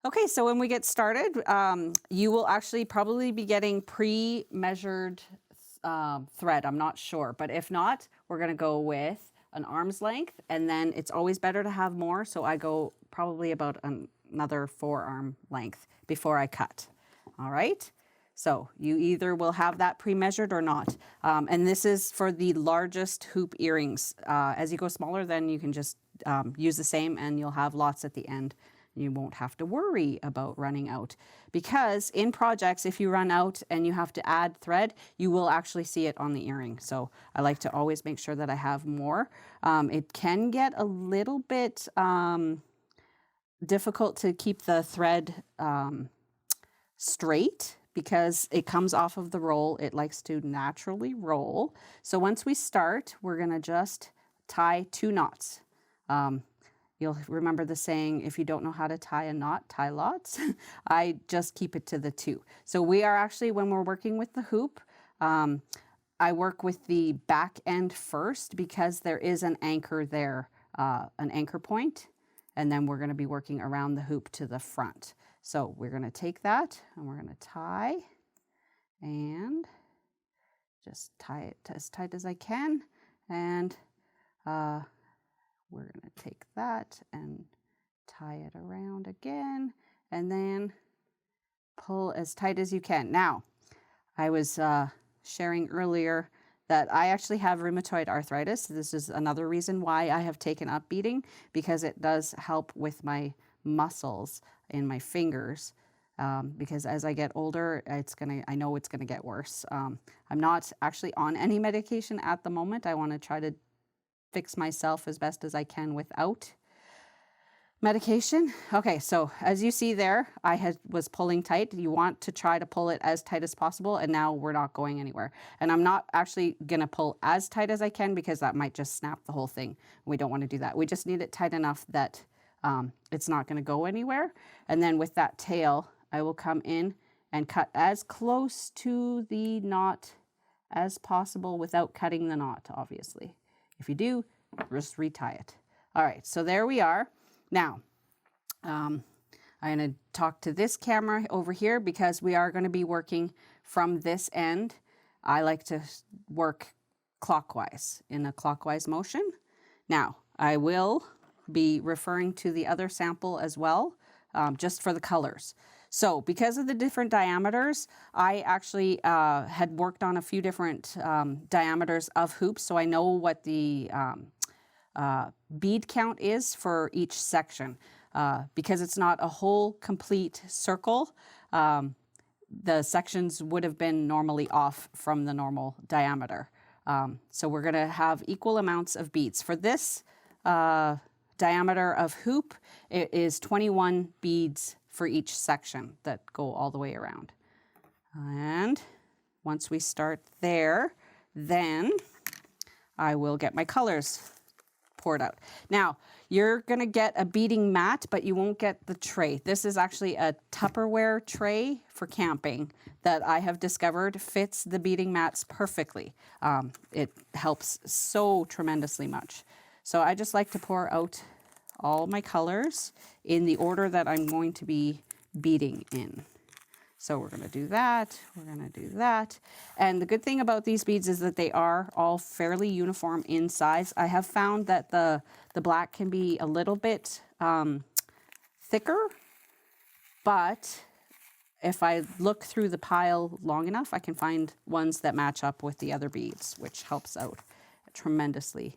Okay, so when we get started, you will actually probably be getting pre-measured thread. I'm not sure, but if not, we're going to go with an arm's length, and then it's always better to have more. So I go probably about another forearm length before I cut. All right. So you either will have that pre-measured or not. And this is for the largest hoop earrings. As you go smaller, then you can just use the same and you'll have lots at the end. You won't have to worry about running out, because in projects, if you run out and you have to add thread, you will actually see it on the earring. So I like to always make sure that I have more. It can get a little bit difficult to keep the thread straight because it comes off of the roll. It likes to naturally roll. So once we start, we're going to just tie 2 knots. You'll remember the saying, if you don't know how to tie a knot, tie lots. I just keep it to the 2. So we are actually, when we're working with the hoop, I work with the back end first because there is an anchor there, an anchor point, and then we're going to be working around the hoop to the front. So we're going to take that and we're going to tie and just tie it as tight as I can. And we're going to take that and tie it around again and then pull as tight as you can. Now, I was sharing earlier that I actually have rheumatoid arthritis. This is another reason why I have taken up beading, because it does help with my muscles in my fingers. Because as I get older, I know it's gonna get worse. I'm not actually on any medication at the moment. I want to try to fix myself as best as I can without medication. Okay, so as you see there, I was pulling tight. You want to try to pull it as tight as possible, and now we're not going anywhere. And I'm not actually gonna pull as tight as I can because that might just snap the whole thing. We don't want to do that. We just need it tight enough that it's not gonna go anywhere. And then with that tail, I will come in and cut as close to the knot as possible without cutting the knot, obviously. If you do, just retie it. All right, so there we are. Now, I'm going to talk to this camera over here because we are going to be working from this end. I like to work clockwise, in a clockwise motion. Now, I will be referring to the other sample as well, just for the colors. So because of the different diameters, I actually had worked on a few different diameters of hoops, so I know what the bead count is for each section. Because it's not a whole complete circle, the sections would have been normally off from the normal diameter. So we're going to have equal amounts of beads. For this diameter of hoop, it is 21 beads for each section that go all the way around. And once we start there, then I will get my colors poured out. Now, you're gonna get a beading mat, but you won't get the tray. This is actually a Tupperware tray for camping that I have discovered fits the beading mats perfectly. It helps so tremendously much. So I just like to pour out all my colors in the order that I'm going to be beading in. So we're going to do that, we're going to do that. And the good thing about these beads is that they are all fairly uniform in size. I have found that the black can be a little bit thicker, but if I look through the pile long enough, I can find ones that match up with the other beads, which helps out tremendously.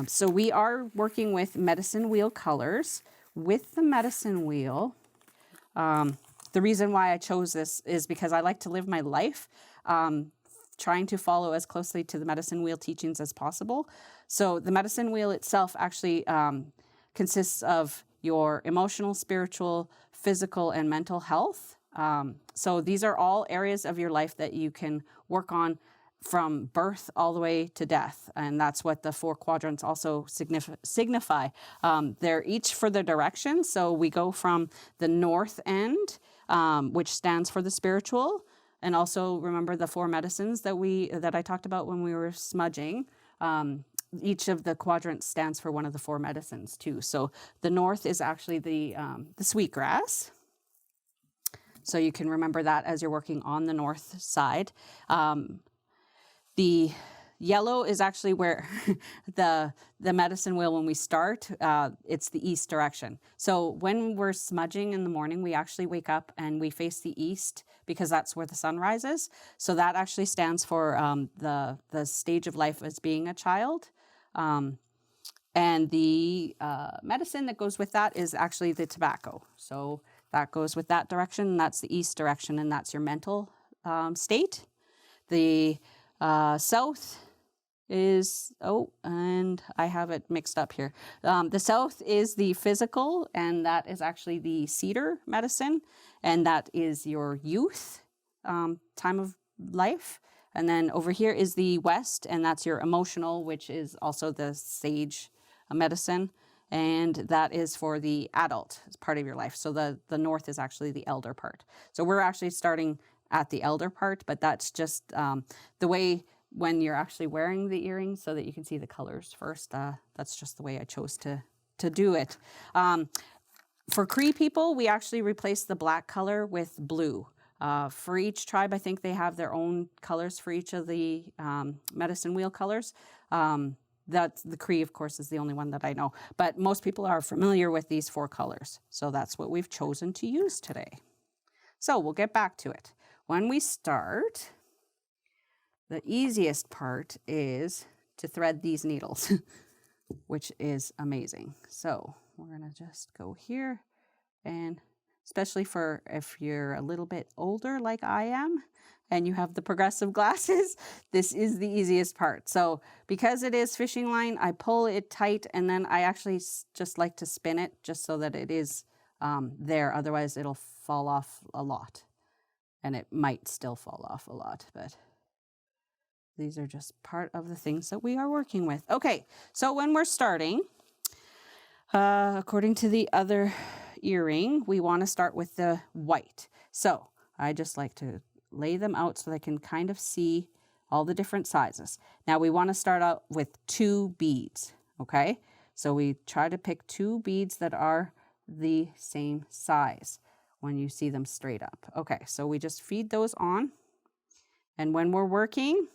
So we are working with medicine wheel colors. With the medicine wheel, the reason why I chose this is because I like to live my life trying to follow as closely to the medicine wheel teachings as possible. So the medicine wheel itself actually consists of your emotional, spiritual, physical, and mental health. So these are all areas of your life that you can work on from birth all the way to death. And that's what the 4 quadrants also signify. They're each for the direction. So we go from the north end, which stands for the spiritual. And also remember the 4 medicines that I talked about when we were smudging. each of the quadrants stands for one of the 4 medicines too. So the north is actually the sweetgrass. So you can remember that as you're working on the north side. The yellow is actually where the medicine wheel, when we start, it's the east direction. So when we're smudging in the morning, we actually wake up and we face the east because that's where the sun rises. So that actually stands for the stage of life as being a child. And the medicine that goes with that is actually the tobacco. So that goes with that direction, and that's the east direction, and that's your mental state. The south is, and I have it mixed up here. The south is the physical, and that is actually the cedar medicine, and that is your youth time of life. And then over here is the west, and that's your emotional, which is also the sage medicine, and that is for the adult as part of your life. So the north is actually the elder part. So we're actually starting at the elder part, but that's just the way when you're actually wearing the earrings so that you can see the colors first. That's just the way I chose to do it. For Cree people, we actually replaced the black color with blue. For each tribe, I think they have their own colors for each of the medicine wheel colors. That's the Cree, of course, is the only one that I know. But most people are familiar with these 4 colors. So that's what we've chosen to use today. So we'll get back to it. When we start, the easiest part is to thread these needles, which is amazing. So we're going to just go here, and especially for if you're a little bit older like I am and you have the progressive glasses, this is the easiest part. So because it is fishing line, I pull it tight, and then I actually just like to spin it just so that it is there. Otherwise it'll fall off a lot, and it might still fall off a lot, but these are just part of the things that we are working with. Okay, so when we're starting, according to the other earring, we want to start with the white. So I just like to lay them out so that I can kind of see all the different sizes. Now we want to start out with 2 beads, okay? So we try to pick 2 beads that are the same size when you see them straight up. Okay, so we just feed those on. And when we're working,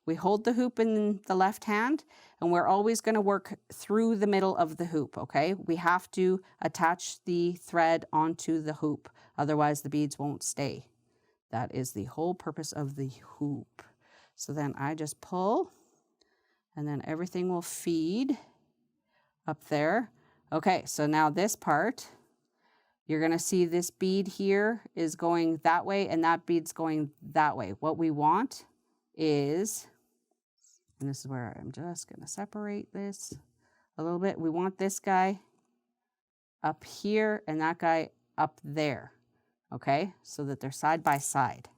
we hold the hoop in the left hand, and we're always going to work through the middle of the hoop, okay? We have to attach the thread onto the hoop, otherwise the beads won't stay. That is the whole purpose of the hoop. So then I just pull, and then everything will feed up there. Okay, so now this part, you're going to see this bead here is going that way, and that bead's going that way. What we want is, and this is where I'm just going to separate this a little bit. We want this guy up here and that guy up there, okay? So that they're side by side.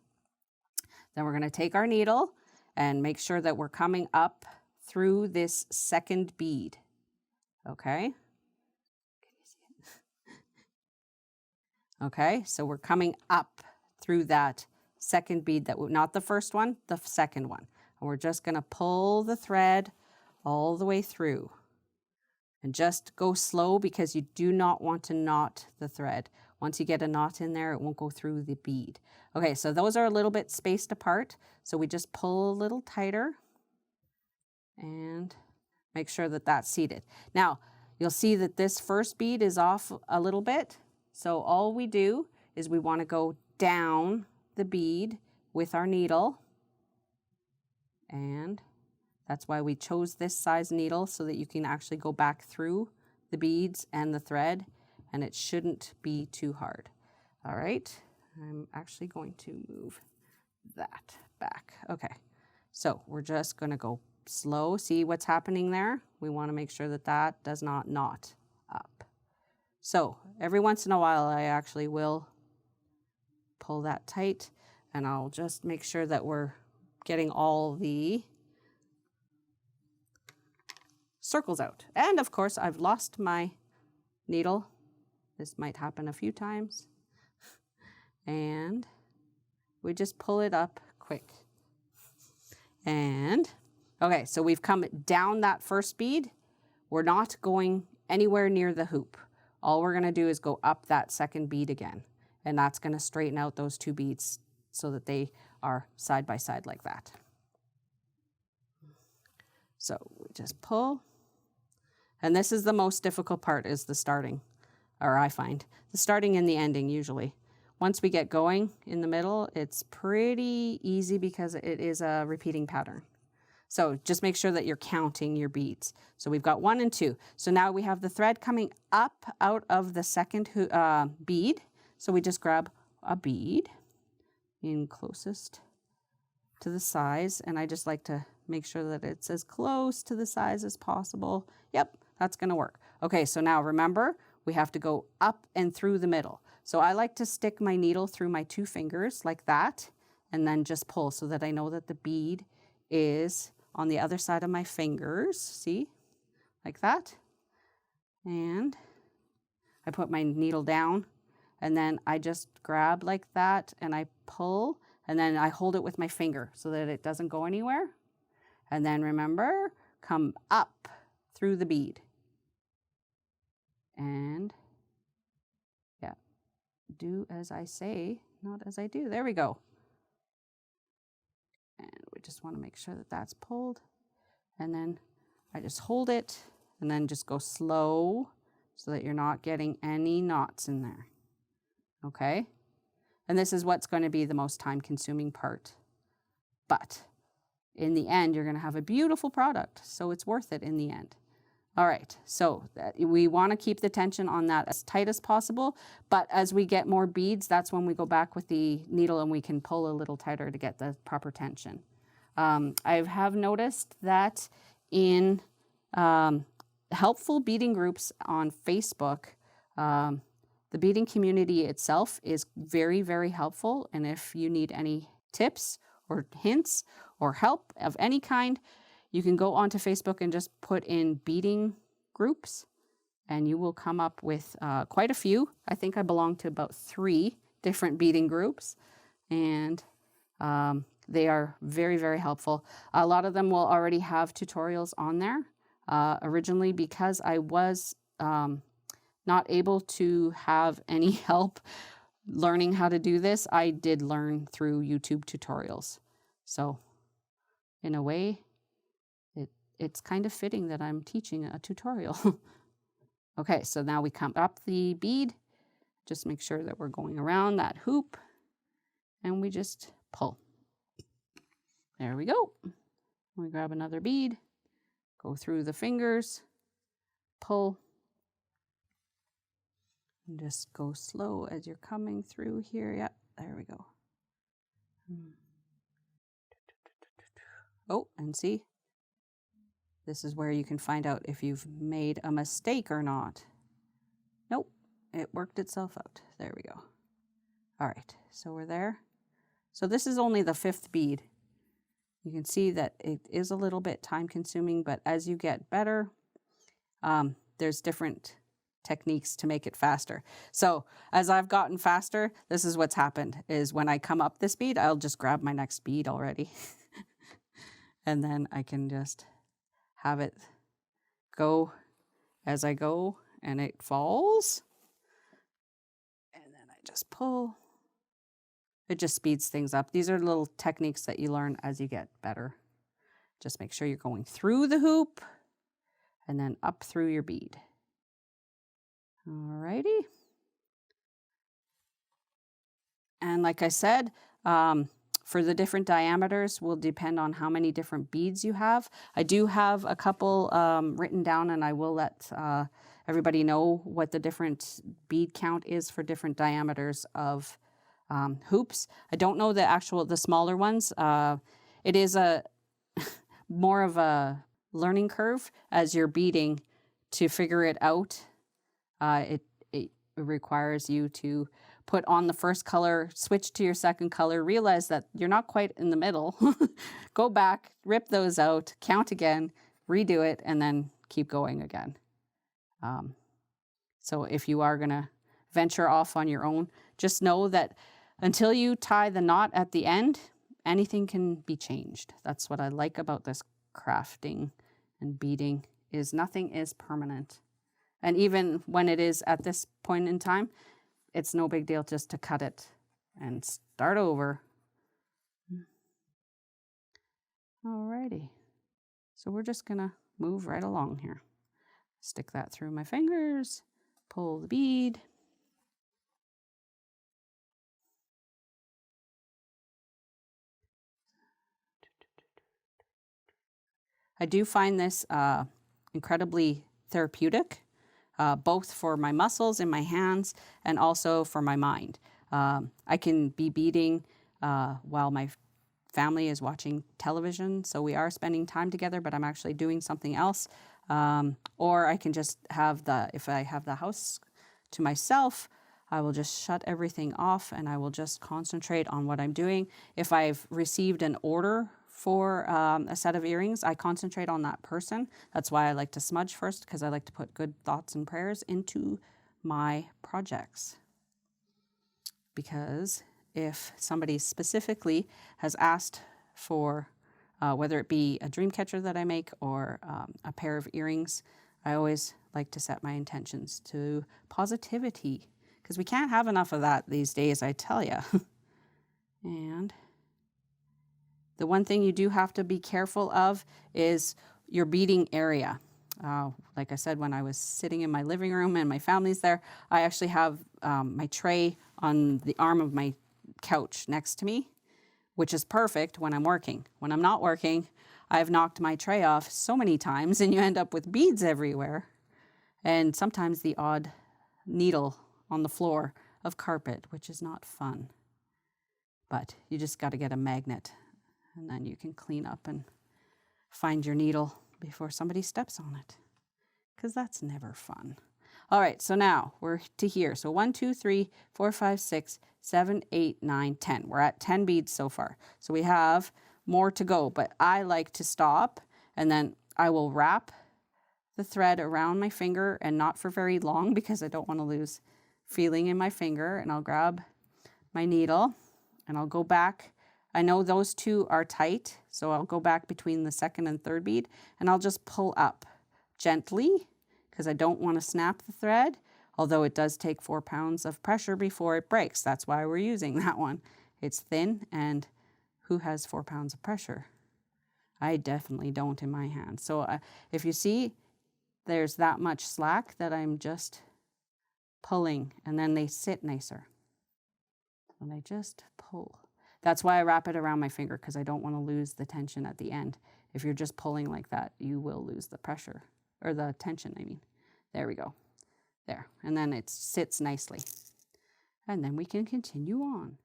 Then we're going to take our needle and make sure that we're coming up through this second bead, okay? Can you see it? Okay, so we're coming up through that second bead, not the first one, the second one. And we're just going to pull the thread all the way through. And just go slow because you do not want to knot the thread. Once you get a knot in there, it won't go through the bead. Okay, so those are a little bit spaced apart. So we just pull a little tighter and make sure that that's seated. Now, you'll see that this first bead is off a little bit. So all we do is we want to go down the bead with our needle. And that's why we chose this size needle, so that you can actually go back through the beads and the thread, and it shouldn't be too hard. All right, I'm actually going to move that back. Okay, so we're just going to go slow. See what's happening there? We want to make sure that that does not knot up. So every once in a while, I actually will pull that tight, and I'll just make sure that we're getting all the circles out. And of course, I've lost my needle. This might happen a few times. And we just pull it up quick. And, Okay, so we've come down that first bead. We're not going anywhere near the hoop. All we're going to do is go up that second bead again. And that's going to straighten out those two beads so that they are side by side like that. So we just pull. And this is the most difficult part, is the starting, or I find. The starting and the ending usually. Once we get going in the middle, it's pretty easy because it is a repeating pattern. So just make sure that you're counting your beads. So we've got 1 and 2. So now we have the thread coming up out of the second bead. So we just grab a bead in closest to the size. And I just like to make sure that it's as close to the size as possible. Yep, that's going to work. Okay, so now remember, we have to go up and through the middle. So I like to stick my needle through my 2 fingers like that, and then just pull so that I know that the bead is on the other side of my fingers. See, like that. And I put my needle down, and then I just grab like that, and I pull, and then I hold it with my finger so that it doesn't go anywhere. And then remember, come up through the bead. And yeah, do as I say, not as I do. There we go. And we just want to make sure that that's pulled. And then I just hold it and then just go slow so that you're not getting any knots in there. Okay? And this is what's going to be the most time-consuming part. But in the end, you're going to have a beautiful product, so it's worth it in the end. All right, so we want to keep the tension on that as tight as possible, but as we get more beads, that's when we go back with the needle and we can pull a little tighter to get the proper tension. I have noticed that in helpful beading groups on Facebook, the beading community itself is very, very helpful, and if you need any tips or hints or help of any kind, you can go onto Facebook and just put in beading groups, and you will come up with quite a few. I think I belong to about 3 different beading groups, and they are very, very helpful. A lot of them will already have tutorials on there. Originally, because I was not able to have any help learning how to do this, I did learn through YouTube tutorials. So in a way, it's kind of fitting that I'm teaching a tutorial. Okay, so now we come up the bead. Just make sure that we're going around that hoop, and we just pull. There we go. We grab another bead, go through the fingers, pull, and just go slow as you're coming through here. Yeah, there we go. Oh, and see? This is where you can find out if you've made a mistake or not. Nope, it worked itself out. There we go. All right, so we're there. So this is only the 5th bead. You can see that it is a little bit time consuming, but as you get better, there's different techniques to make it faster. So as I've gotten faster, this is what's happened, is when I come up this bead, I'll just grab my next bead already. And then I can just have it go as I go, and it falls. And then I just pull. It just speeds things up. These are little techniques that you learn as you get better. Just make sure you're going through the hoop and then up through your bead. Alrighty. And like I said, for the different diameters will depend on how many different beads you have. I do have a couple written down, and I will let everybody know what the different bead count is for different diameters of hoops. I don't know the smaller ones. It is a more of a learning curve as you're beading to figure it out. It requires you to put on the first color, switch to your second color, realize that you're not quite in the middle, go back, rip those out, count again, redo it, and then keep going again. So if you are going to venture off on your own, just know that until you tie the knot at the end, anything can be changed. That's what I like about this crafting and beading is nothing is permanent. And even when it is at this point in time, it's no big deal just to cut it and start over. Alrighty. So we're just gonna move right along here. Stick that through my fingers, pull the bead. I do find this incredibly therapeutic, both for my muscles in my hands and also for my mind. I can be beading while my family is watching television, so we are spending time together, but I'm actually doing something else. Or I can just have if I have the house to myself, I will just shut everything off and I will just concentrate on what I'm doing. If I've received an order for a set of earrings, I concentrate on that person. That's why I like to smudge first, because I like to put good thoughts and prayers into my projects. Because if somebody specifically has asked for whether it be a dream catcher that I make or a pair of earrings, I always like to set my intentions to positivity, because we can't have enough of that these days, I tell you. And the one thing you do have to be careful of is your beading area. Like I said, when I was sitting in my living room and my family's there, I actually have my tray on the arm of my couch next to me, which is perfect when I'm working. When I'm not working, I've knocked my tray off so many times and you end up with beads everywhere. And sometimes the odd needle on the floor of carpet, which is not fun. But you just got to get a magnet and then you can clean up and find your needle before somebody steps on it, because that's never fun. All right, so now we're to here. So 1, 2, 3, 4, 5, 6, 7, 8, 9, 10. We're at 10 beads so far. So we have more to go, but I like to stop and then I will wrap the thread around my finger, and not for very long because I don't want to lose feeling in my finger. And I'll grab my needle and I'll go back. I know those two are tight, so I'll go back between the second and third bead and I'll just pull up gently, because I don't want to snap the thread, although it does take 4 pounds of pressure before it breaks. That's why we're using that one. It's thin, and who has 4 pounds of pressure? I definitely don't in my hand. So if you see, there's that much slack that I'm just pulling, and then they sit nicer. And I just pull. That's why I wrap it around my finger, because I don't want to lose the tension at the end. If you're just pulling like that, you will lose the pressure, or the tension, I mean. There we go. There. And then it sits nicely. And then we can continue on.